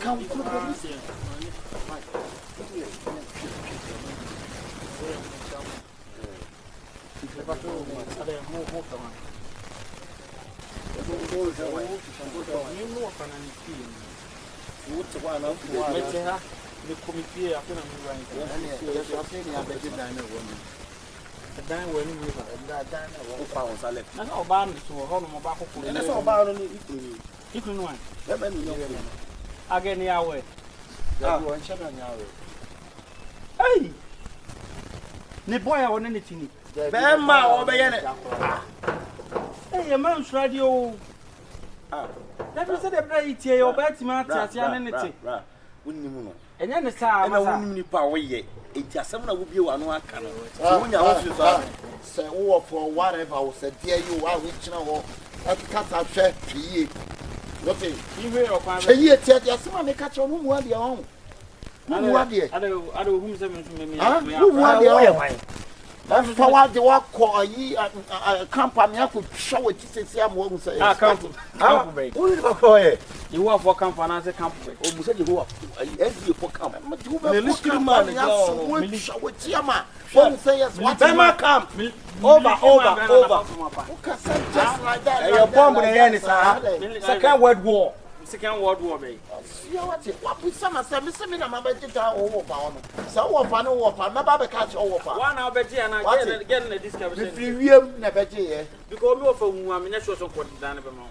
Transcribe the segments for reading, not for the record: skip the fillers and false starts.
come to the committee after I'm Dan when you that Dan pounds I left. I know about to hold my back. And that's all about it. You can one. Again, Yahweh. Hey, the boy, I want anything. Bema or Bayonet. Hey, a man's radio. That was a bright here, or bad matters, anything. And then the time I wouldn't power yet. It just someone would be one can. Say, oh, for whatever was said, dear, you are reaching out. I can't have shared 3 years. What is you will find a year? Yes, someone may catch on whom were their own. I don't whom that's for what the work call a company. I could show it to say, I'm won't say, I can't. You work for company as a company. Oh, said you work for company. But you will man, show it, Yama. One say, yes, what come over. Who can say just like that? You're bomb with any Second World War. Second World War, baby. What with some of them, Mr. Mina, my budget over. So, what fun over, my barber catch over. 1 hour better, and I get the discovery. If you never did, because you for whom I'm not sure so what done about.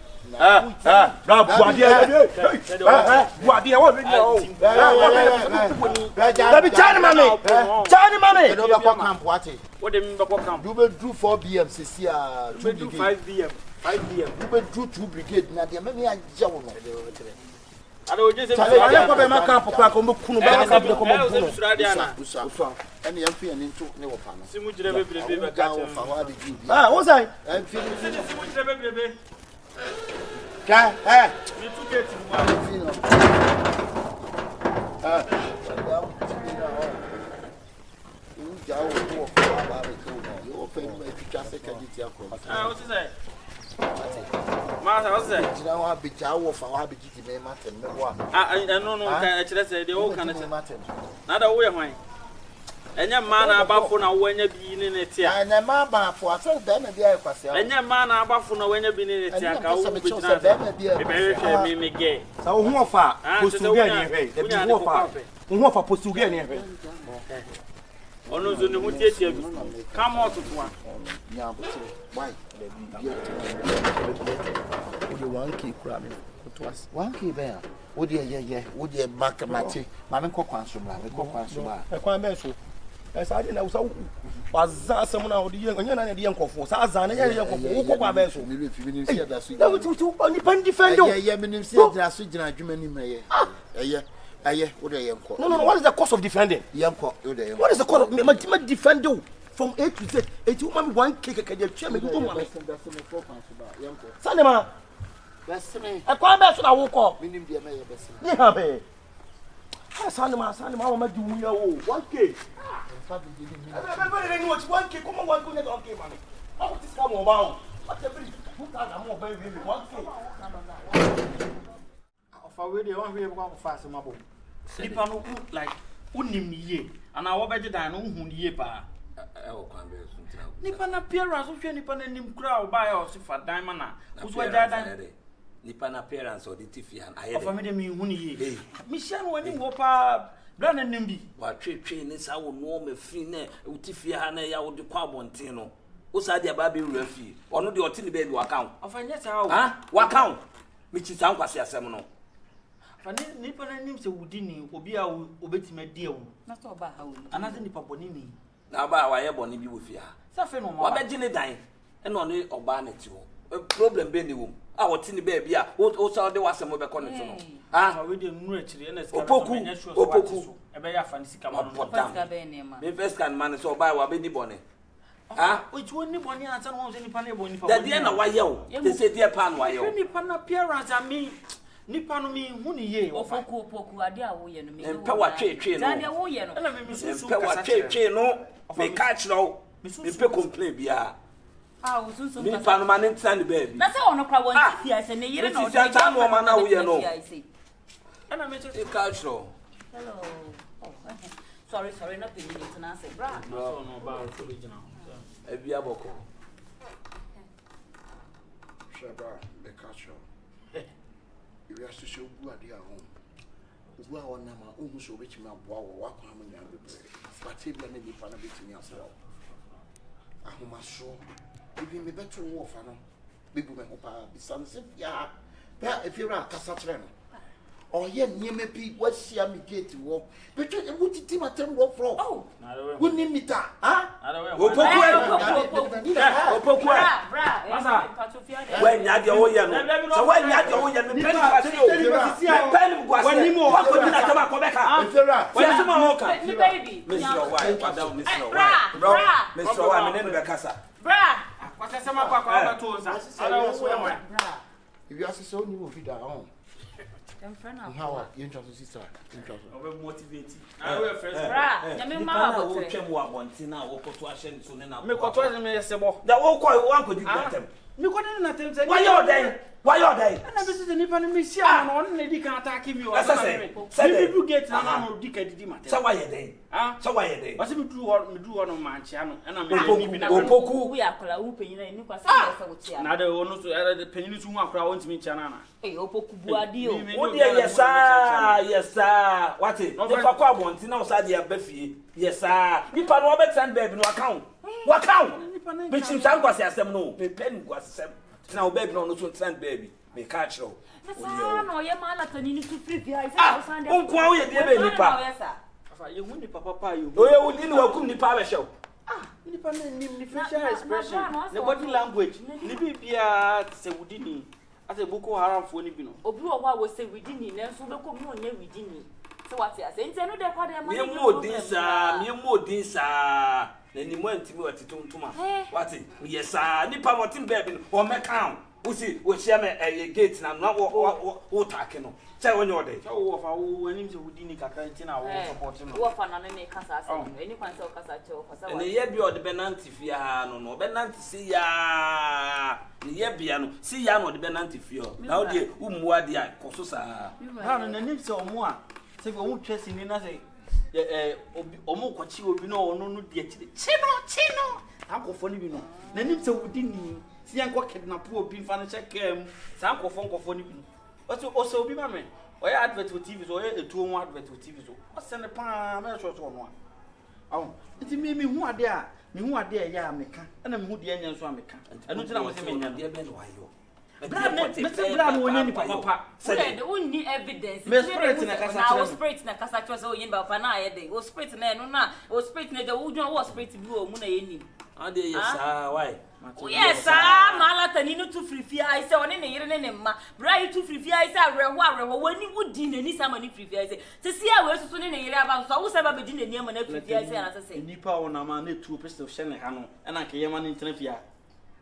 What do you mean by camp? You will do 4 BM, you will do 5 BM. 5 BM. You will do 2 brigade. Now, there may be a job. I don't just say, I don't have a camp for Kuno. And the MP and into no panel. Simuj never be a down for what did you? Ah, was I? I'm feeling Simuj never be. You took it to one. You open my picture second. What's that? Master, what's that? You know, I'll be Jow for I'll be Jimmy Martin. I don't know. I said the old kind of Martin. Not a way of mine. And your man about for now when you're being in it. And a man for a first then and the air. And your man about for now when you're being in it. I will be gay. So, who far? Who's to get anyway? Who for post to get anyway? Oh, no, come out of one. Why? Would you 1 key cramming? What was 1 key bear? Would you, would you back a matty? Mamma Coquan, a quite as I didn't know, was someone out the young for Sazan and young no, what is the cost of defending? What is the cost of defend you from A to Z? It will be 1 kick a chairman. Sanema, that's me. A quite best I will call. Meaning the American. Sanema, my do 1 kick. Everybody knows 1 kick. Come on, 1 good on money. How would this come about? More baby 1 kick. If I really want to go fast, my boy. Nipa no like unim ni ye ana wo beje dan no hu ni ye pa e wo kwan be so ntina nipa na appearance wo hwe nipa na nim kura wo ba ya o se fa dan ma na wo so aja dan nipa na appearance o de tifia na aye of me de mi hu ni ye mi hia no wani wo pa bra na nim bi wa twetwe ni sa wo no ma firi na wo tifia ha na ya wo de kwa abonten no wo sa de ba be wura fi ono de oti ni be bi wa kan afanya sa wo ha wa kan mi chi sa nkwase asem no nipa na nim se wudi ni obi a obetima die wu na so ba ha wu ana se nipa boni ni na ba wa ye boni bi wo fi ha sa fe no mo wa be gine dan e no ne oba na ti wo problem be ni wo a wo ti ni ba bia wo sa de wasem be ko ne to no ha we de nuru akire na ska opoku e be ya fa ni sika ma no ska be ni ma be first can man so ba wa be ni boni ha o ti woni boni ansa no se nipa na boni pa da de na wa ye wo te se de pa no wa ye wo nipa na appearance ami nipa no mi hu ni ye opoku ade a wo ye no me mpe wa twetwe no ade wo ye no na me susu mpe wa twetwe no me catch no me mpe complain bia wo susu nipa no ma ne ntsan de baby na se ono kwa won tifia se ne yire no de ga no ma na wo ye no And I met a cultural. Hello. Oh, sorry, not being it and I say, bra. No, about original. A biaboko. Shabba, a cultural. You have to show who are their home. Who are on Nama, almost which man, walk home and down the break. But if you need to find a bit in yourself, I must show. Give me better war for no. Big woman who are sons. Yeah, if you're a Cassatran. Or yet, near me, Pete, what's she am gate to walk? But you would team at 10 walk from. Oh, wouldn't need me that, huh? Opoku. When you had your own, so when you had your own, pen was any more. What could you not come back? Where's the Moka? Baby, Mr. White, Madame, Mr. White, Mr. White, and then Cassa. Bra, what's some of our tools? I don't know. If you ask so, you will be down. How are you interested, sister? Motivated. I will first. Will came one thing now, or to Ashen soon enough. Make what was the messable. That won't quite one could you get them. Me couldn't nothing. Why are they? Why are they? And I visited Nippon Miss Yan, lady can attack you. As I say, you get an decade. So why are they? So why are they? What's it do on my channel? And I'm Opoku. We are open in Nicolas. Now the owners the pennies who are crowding to me, Chana. Opoku Buadio. Yes, sir. What it? Not if I want to know, Sadia Buffy. Yes, sir. You pan Robert and baby no account. What count? But you can't was them no. The pen was some. Now, baby, no, send baby. May catch you. No, your man at an into free. Oh, quiet, dear baby. You wouldn't papa you. Oh, you wouldn't welcome the power show. Independent facial expression, the body language. Libya say Woodini. As a Boko Haram for Nibino. Obu was say within me, and so look on within me. So what you are saying? I know that what me more this, then you went to me at Tuma. What it? Yes, sir. Nipa Martin baby or me count. Who see, we share a gate and not what I can. Tell when you're there. Oh, if I went into Woodini Cacantina, I will support him. What fun on any Casa, any one so Casacho. And the year beyond the Benanti Fiano, no Benanti see ya. The year piano, see ya no the Benanti Fio. Now, dear, Umwadia, Cosusa. How in the name so more. Say, we won't trust in nothing. Omoquachi will be no dear Chino. Uncle Fonibino. The name so Woodini. See, I'm quite na poor being financial came. Sanko Fonko Fonibino. But you also be mammy. Or advert with TV or a 2 advert with TV. What's in the palm? Oh, it's me who are there. Me who are there, ya make and I'm who the Indians want make. And not know what I mean, dear Ben, why you? Mr. Brown, when any papa said the only evidence. Miss Spirit in a Casa was spirit in a Casa, so in Bapana, they was spirit in a was spirit in the wood, was spirit to go, Muna. Ah, dear, yes, why? Yes, sir, Malatanino to free I saw on any year and ma, Bright to free I said, when you would din any somebody free I say, to see I was soon in a year about so was ever begin the name and every day, as I say. Nipa on a man, 2 pistols of Shannon, and I came on in Tenefia.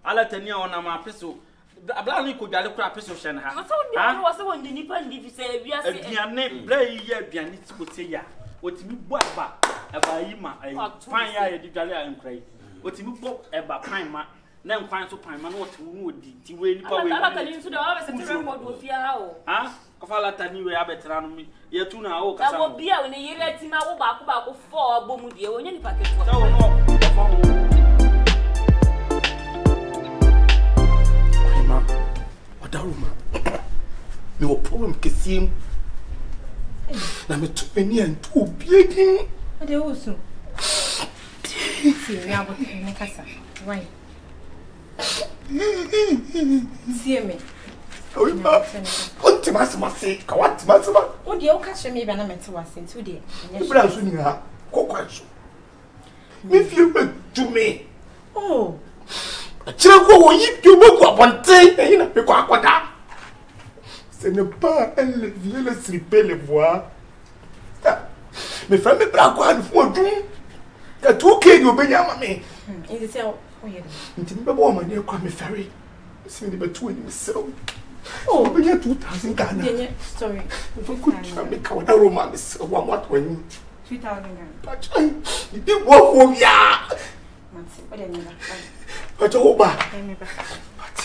I let a near on a pistol. A blind could gather crap pistol Shannon. I was the one the Nipa and if you say, we are saying, name, play yet, Bianit could say, ya. What you bought back, a Baima, a fine eye, the Galia and Cray. What you bought about Pine. Then find so pine man what would the way you probably into the office and record with your how. Ah, of all that new abetan me, yet 2 now. I will be out in a year at him out back 4 bomudia when any packet. What no problem, Cassim. I'm too many and too big. I do also. See, we are in the casa. Right. See me. What must say? What must what do you catch me when I met to us in 2 days? If you went to me, oh, a child you look one thing, and you know, what that. Ce n'est pas un le slipper les voix. Mes frères me braquent pour tout. Que tout qui est au Benjamin. Is it so? Nti be bo ma ne kwa me ferry. Se me be tu ani me sew. Oh, be ya 2000 Ghana. Sorry. If I could try me ka wada Roma me sew wa what when 2000 Ghana. But you did work for ya. Mansi, what do you mean? But over. But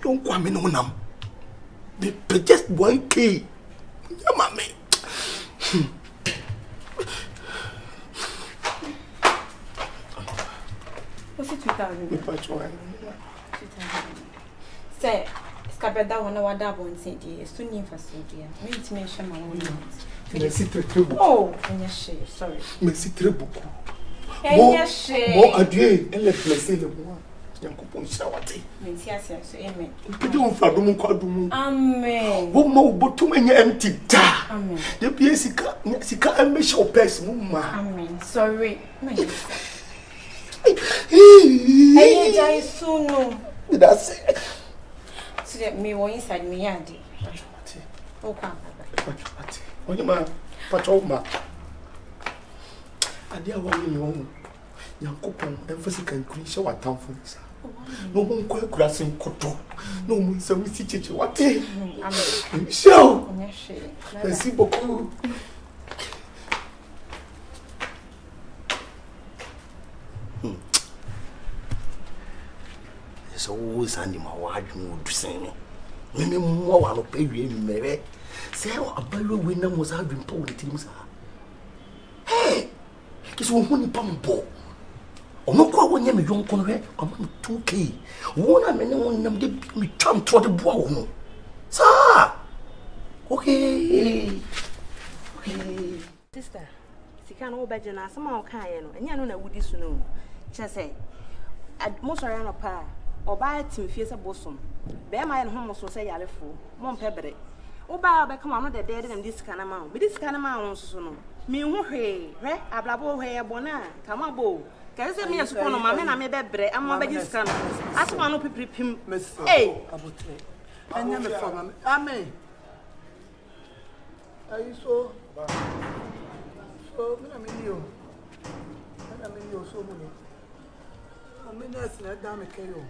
don't come in on them. They pay just 1K. Yeah, mommy. What's it 2,000? Say, Scabada one hour double and say, dear, soon in for so dear. Maybe to mention my own. Oh, and yes, sorry. Merci très beaucoup. And yes, bon adieu, elle est blessée le moi. Yankopon shawati. Merci à ça, amen. Pedi on fa domo kwa domo. Amen. Wo ma obotum enye empty da. Amen. De bia sika emme show pers mu ma. Amen. Sorry. Hey, Jai Suno. That's it. So that me were inside me yard. Okay. Onye ma pacho ma. Ade a woni ni won. Yankopon emphasize kan kuri she watamfo nsa. No mo nkwa kura sen koto. No mo nsam si cheche wate. Amen. Show. Merci beaucoup. So sandi ma wadwu dusene. Meme mo wa no pe wie mere. Say abalo we na mo za adwumpa wo tirim sa. Hey! Kiso wo huni pambo. Ono kwa wonya me yonko no he, ama me 2K. Wona me ne wonnam de me twam to de boa wo no. Sa! Okay. Sister, sika no obaje na asema o kan ye no. Enya no na wudi su no. Che say, mo sori no pa. Oba timfie se bosom. Be ma ye no homo so se yarefo. Mo mpebere. Oba be kama no de de dem disika na ma. Be disika na ma won so no. Me hu hwe ablabo hwe bona kama bo. Ka se me yeso no ma me na me bebre amma be disika no. Asema no pipipim. Eh, abotre. Anya me fama. Amen. Ayi so me na me yo. Na me yo so mo no. Aminas na da me kayo.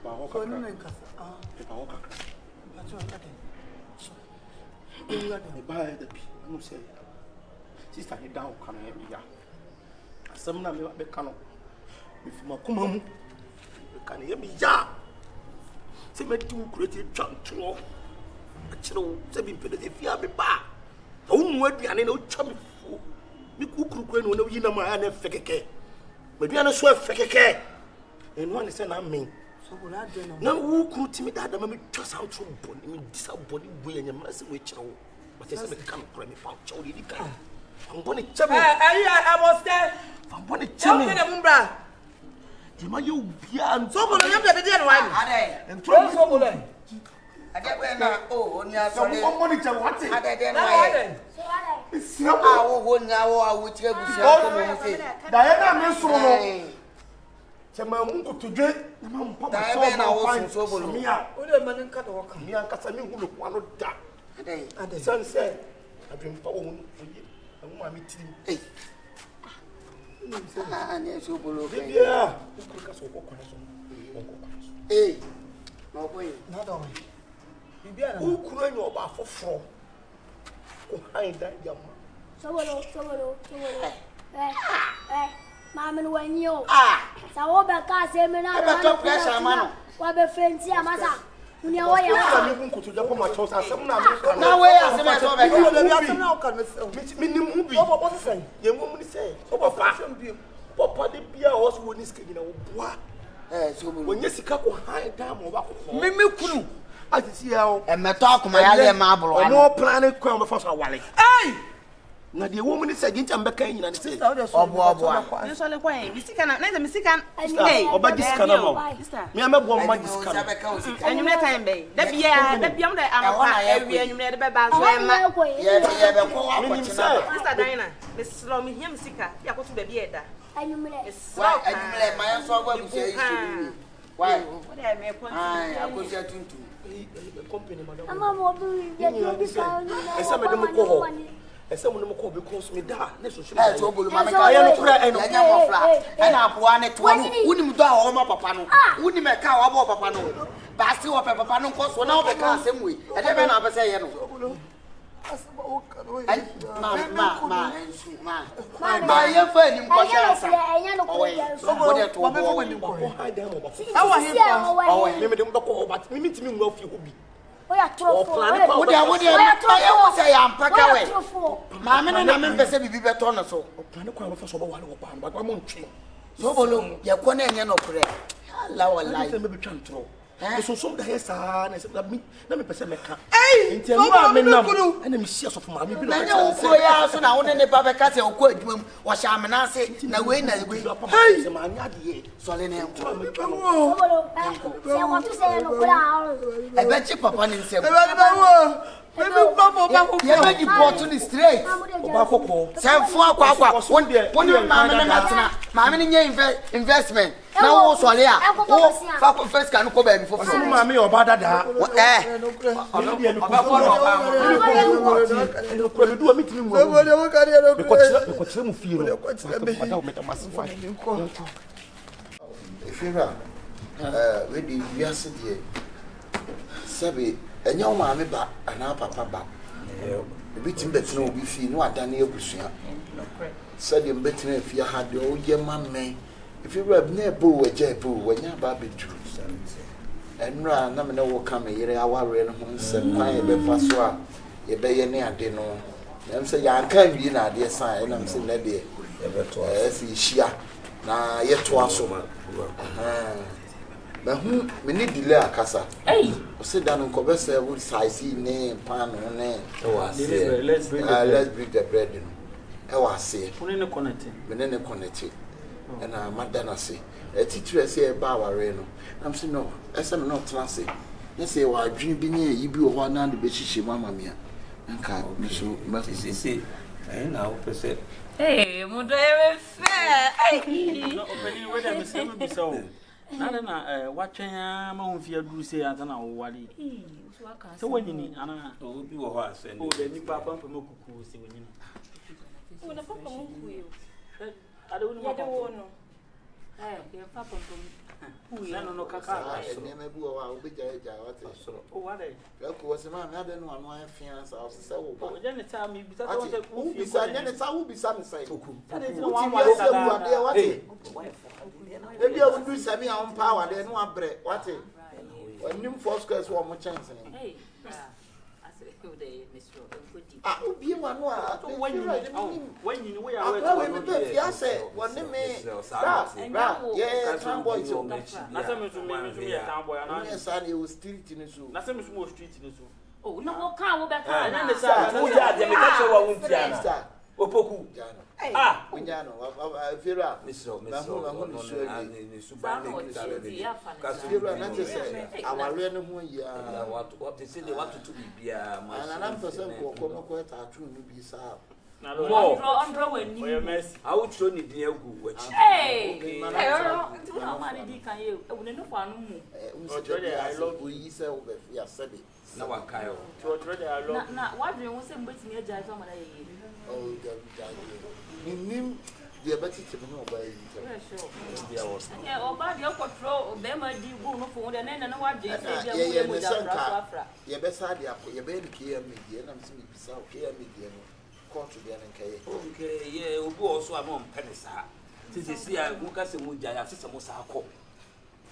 Ba ho ka. Ni men kasa. Ba ho ka. Ba cho ka de. Ni ga de ba da bi. No say. Sister he down kan e bi ya. Asem na me be kan no. Me fi makoma mu. Be kan e bi ya. Se me tu kurete twantwo. A chiro se bi pede de fi abi ba. O mu aduane na o twa me fu. Mi kukuru no na yi na ma na fekeke. Aduane so fekeke. And one is an me. So, no, who could tell me that I'm a just out from body, disabody, way and your massive witch. But they said, come from me, found Charlie. I'm going to tell you, I was there. I'm going to tell you, Mumbra. You be and so on. And throw Sobolo. I get where oh, only some money to what I did. It's not our now, I would tell you. Diana, Miss Solo. Chama mungu today na mampa so na wo Sobolo mi a o le man nka do ka mi an kasa mi hu lo kwa no da ade san se adwempa wo hu oye awu ma mi tirim ne Sobolo ke bia ku ka so ko kwa so na boy na do bibia na ku kuro nyo ba foforo ko han da yamma Sobolo Mama no wanyo sa wo be ka se me na ba to pressure ma no wa be fenti amasa uni wo ya wa me kunku to japo ma chosa asem na me na we ya se me to be ka bi asem na o ka me ni mu bi obo se ye mu ni se obo pa papa de bia o so woni ska gina wo boa Sobolo wonye sika ko han da mo ba ko me kunu asisi ya o e meto akoma ya le ma abro no plan ko be fa so wale na de woman is against ambeka nyina ne say obo ni so le kwan bi sika na na me sika oba disika na mo me amebo ma disika na enyumle kan be da bia mo da ampa ewi enyumle de be ba so e ma ye be ko wa ko china sister Dina me slow me him sika ya ko to be bi eda enyumle ma ya so gba bu se issue why what I me point akosia tuntu company madam ama mo bi ye do ka esa me dem ko ho esa mo no ko be ko so me da na so so Sobolo ma ka ya no kura eno nya mo fla na apoa ne to woni mu do a o ma papa no woni me ka wa bo papa no ba si wo papa no ko so na wo be ka asem we e de be na be se ye no Sobolo, ya kwana enye no kure. La wallahi. Me be twantro. So da hesa na se na me pese meka. Nti enu a me nam. Ena me hia so fo ma me bi no. Na wo ya so na wo ne pa be ka se okọ adwuma mu. Wo hya me na se na we na we. Hey, se ma anya de. So le na enko. Sobolo, se wa tu se no kura. E be chi papa ni nsem. You make the bottle straight. Semfo akwa. Woni ma me na tena. Ma me nye investment. Na wo so le a. Wo fa ko first kan ko ba bi fo. So ma me oba dada. Enya o maame ba ana papa ba obi timbetina obi fi no adane abusua sade mbetina afia ha de o ye mamme if you rub na ebo waje ebo wanya ba betu enra na me na wo ka me yere aware no ho nsem kwan ye be fa so a ye be ye ne ade no nem se ya kan wi na ade san e nam se na de ye be to fi hia na ye to aso na hu me ni delay akasa o se da no ko be se wo size ne pan no ne e wa se let's break the bread no e wa se me ne connect na madana se e titire se e ba ware no am se no e se me no trance ne se wa adwin bi ne yi bi wo ho na de be hihye mama me a nka me so ma se na o pese mudo e fe no openi we dem se me bi so nada na watwen ma ho fia duru se anta na wo wale so wanyini ana obi wo ho ase o de ni papa pam kuku se wanyini o na papa mo kuyo ada woni papa no ya papa pam kuyo no kaka ne me bu wa obeja eja wate o wale ya ko wase ma me ade no anu an fia sa o se wo ba o je ne ta mi bi ta so se ku fi bisa ne ta wo bisa me sai oku ade no wa ma se bu ade wate ebi a wudu sami a on power de no abre wate onim four squares wo mo chance ne obi wa no a to wanyini we ya we me be fia se woni me bra yeah tomboy so na se me so me ya tomboy na na sa ne o street ni so na se me so mo street ni so oh na wo kan wo be kan na ne sa wo ja de me ka che wa won tiana opoku Unyano, Fira, Misro, ni suba ne Fira, na say aware no ho ya. What they say they want to be bia ma. Na na person ko tattoo no bi sa. na Andro when you mess I would show ni din egu wachi. Hey, nti na ma ni di kan ye e wona no kwa no mu. I love you say we ya sabi. Na wa kai o. I love na wadwen wo se mbetimi agya so ma na ye. Oh, nim the better to know by you. Yeah, oba de control be ma di gu no fo de na na wadwen se dia mu afra. Ye be sa dia ko ye be ni KM media na mse mi bisa o KM media no court de na nkai. Okay, yeah, obi also am on penisa. Tisi si a mu ka se mu ja ya se mo sa akọ.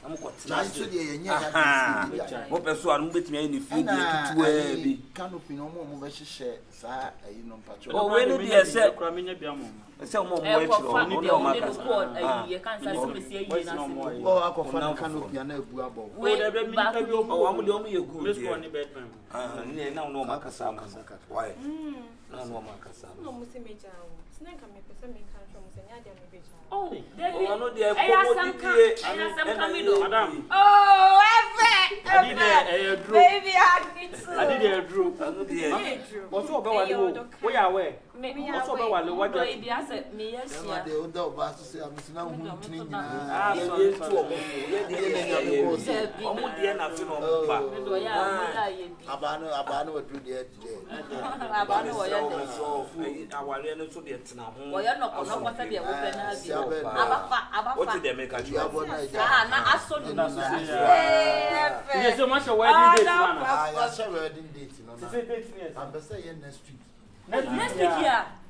Na ko tina so de ye nya ya. Mo pe so anu betimi ayi ni fi de tutu e bi. Canopy no mo be hye sa ayi no mpacho. Oh, we no dey say kura me nya bia mo. Se mo mo e chiro no no ma ka. Ye kan sa se me se yi na se. Oh, akofa na canopy na ebu abo. We dey be mi ka bi o wa mo de o mo ye gu. Me score ni bedroom. Ni na no ma ka sa ma. Why? Na no ma ka sa. No mo se meja o. Sina ka me pese me kan so mo se nya dia me beja. Oh, David. Oh, no dey Madam. Oh, Efe. Baby, I need to. I did drew. What's up about you? We are where? What's up about what do you say? Me yes. They don't about to say I'm not hunting. Ah, so you two of them. Omo dey na fi no ba. Abano do there today. Abano wo ye so aware no so dey tena ho. Wo ye no kono ko se dey wo pe na bi. Abafa. What did they make a job? Na aso do na. Yes, so much wedding day man. share wedding date, no. Say date yes. I'm say next week. Next week, yeah.